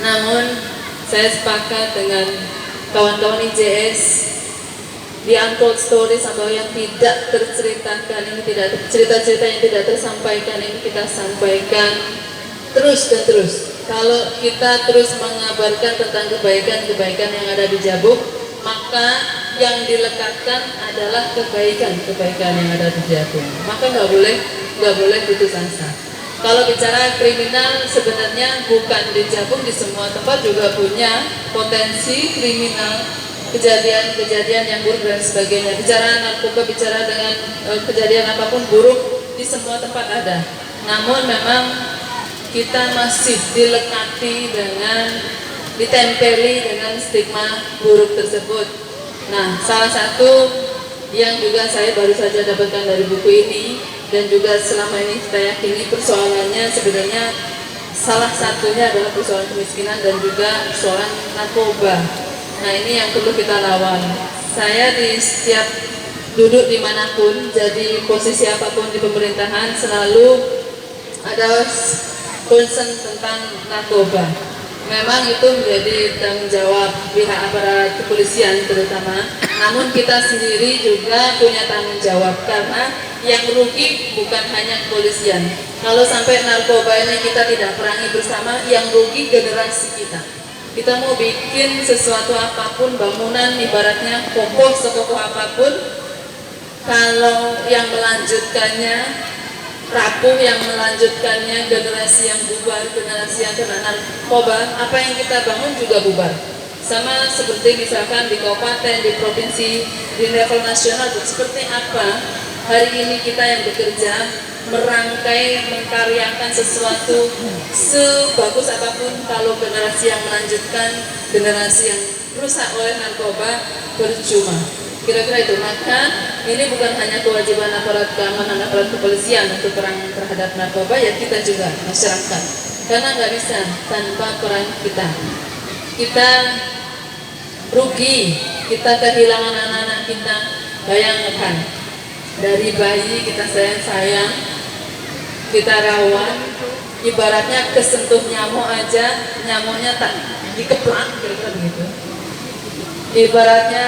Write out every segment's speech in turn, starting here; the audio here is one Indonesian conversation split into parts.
Namun saya sepakat dengan kawan-kawan IJS di untold stories atau yang tidak terceritakan ini, tidak cerita-cerita yang tidak tersampaikan ini kita sampaikan terus dan terus. Kalau kita terus mengabarkan tentang kebaikan-kebaikan yang ada di Jabung, maka yang dilekatkan adalah kebaikan-kebaikan yang ada di Jabung. Maka nggak boleh putus asa. Kalau bicara kriminal, sebenarnya bukan di Jabung, di semua tempat juga punya potensi kriminal, kejadian-kejadian yang buruk dan sebagainya. Bicara narkoba, bicara dengan kejadian apapun buruk, di semua tempat ada. Namun memang kita masih dilekati dengan, ditempeli dengan stigma buruk tersebut. Nah, salah satu yang juga saya baru saja dapatkan dari buku ini, dan juga selama ini saya yakini persoalannya sebenarnya salah satunya adalah persoalan kemiskinan dan juga persoalan narkoba. Nah, ini yang perlu kita lawan. Saya di setiap duduk dimanapun, jadi posisi apapun di pemerintahan, selalu ada concern tentang narkoba. Memang itu menjadi tanggung jawab pihak aparat kepolisian terutama, namun kita sendiri juga punya tanggung jawab, karena yang rugi bukan hanya kepolisian. Kalau sampai narkoba ini kita tidak perangi bersama, yang rugi generasi kita. Kita mau bikin sesuatu apapun, bangunan ibaratnya kokoh sekokoh apapun, kalau yang melanjutkannya rapuh, yang melanjutkannya generasi yang bubar, generasi yang kena narkoba, apa yang kita bangun juga bubar. Sama seperti misalkan di kabupaten, di provinsi, di level nasional, seperti apa hari ini kita yang bekerja merangkai, mengkaryakan sesuatu sebagus apapun, kalau generasi yang melanjutkan, generasi yang rusak oleh narkoba, percuma. Kira-kira itu. Maka ini bukan hanya kewajiban aparat keamanan, aparat kepolisian untuk perang terhadap narkoba, ya kita juga masyarakat, karena nggak bisa tanpa peran kita. Kita rugi, kita kehilangan anak-anak kita. Bayangkan, dari bayi kita sayang-sayang, kita rawat, ibaratnya kesentuh nyamuk aja, nyamuknya tak dikeplak, kira-kira begitu. Ibaratnya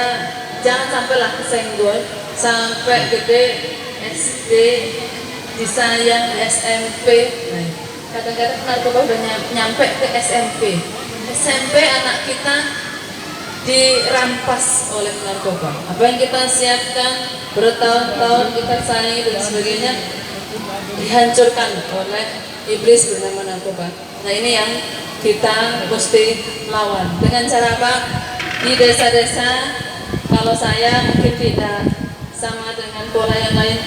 jangan sampailah kesenggol, sampai gede SD disayang, SMP. Nah, kadang-kadang narkoba udah nyampe ke SMP. SMP anak kita dirampas oleh narkoba. Apa yang kita siapkan bertahun-tahun, kita sayangi dan sebagainya, dihancurkan oleh iblis bernama narkoba. Nah, ini yang kita mesti lawan. Dengan cara apa? Di desa-desa, kalau saya mungkin tidak sama dengan pola yang lain.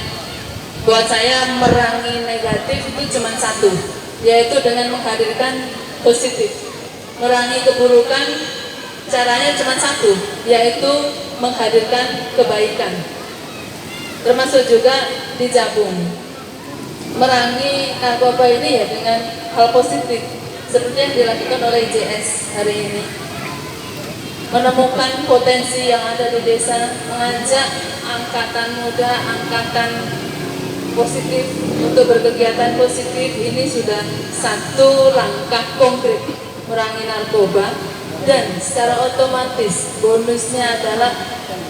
Buat saya merangi negatif itu cuma satu, yaitu dengan menghadirkan positif. Merangi keburukan caranya cuma satu, yaitu menghadirkan kebaikan. Termasuk juga di Jabung. Merangi narkoba ini ya dengan hal positif, seperti yang dilakukan oleh IJS hari ini. Menemukan potensi yang ada di desa, mengajak angkatan muda, angkatan positif untuk berkegiatan positif. Ini sudah satu langkah konkret merangi narkoba, dan secara otomatis bonusnya adalah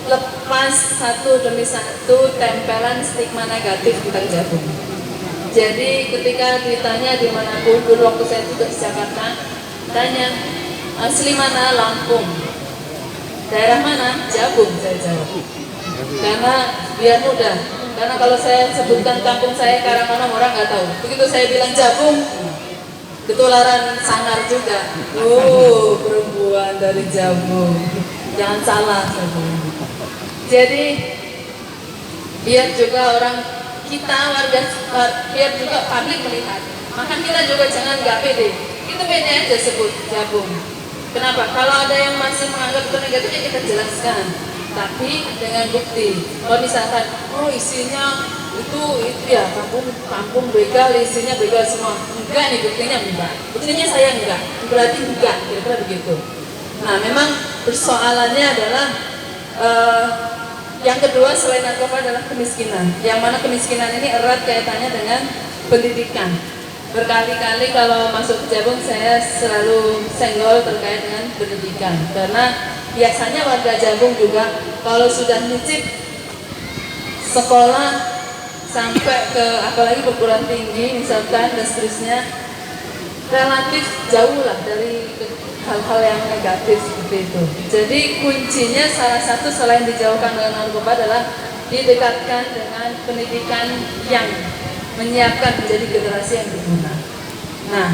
lepas satu demi satu tempelan stigma negatif tentang Jabung. Jadi ketika ditanya dimanapun, dulu waktu saya tugas di Jakarta, tanya asli mana? Lampung. Daerah mana? Jabung, saya jawab. Karena biar mudah. Karena kalau saya sebutkan kampung saya Karangmanong, orang nggak tahu. Begitu saya bilang Jabung, ketularan sangar juga. Oh, perempuan dari Jabung. Jangan salah. Jadi biar juga orang kita, warga, biar juga publik melihat. Maka kita juga jangan nggak pede. Kita pede aja sebut Jabung. Kenapa? Kalau ada yang masih menganggap itu negatif, ya kita jelaskan, tapi dengan bukti. Kalau misalkan, oh isinya itu ya kampung begal, isinya begal semua. Enggak nih, buktinya enggak. Buktinya saya enggak, berarti enggak, kira-kira begitu. Nah, memang persoalannya adalah yang kedua selain narkoba adalah kemiskinan. Yang mana kemiskinan ini erat kaitannya dengan pendidikan. Berkali-kali kalau masuk ke Jabung saya selalu senggol terkait dengan pendidikan, karena biasanya warga Jabung juga kalau sudah nyicip sekolah sampai ke apalagi perguruan tinggi misalkan dan seterusnya, relatif jauh lah dari hal-hal yang negatif seperti itu. Jadi kuncinya salah satu selain dijauhkan dengan narkoba adalah didekatkan dengan pendidikan yang menyiapkan menjadi generasi yang berguna. Nah,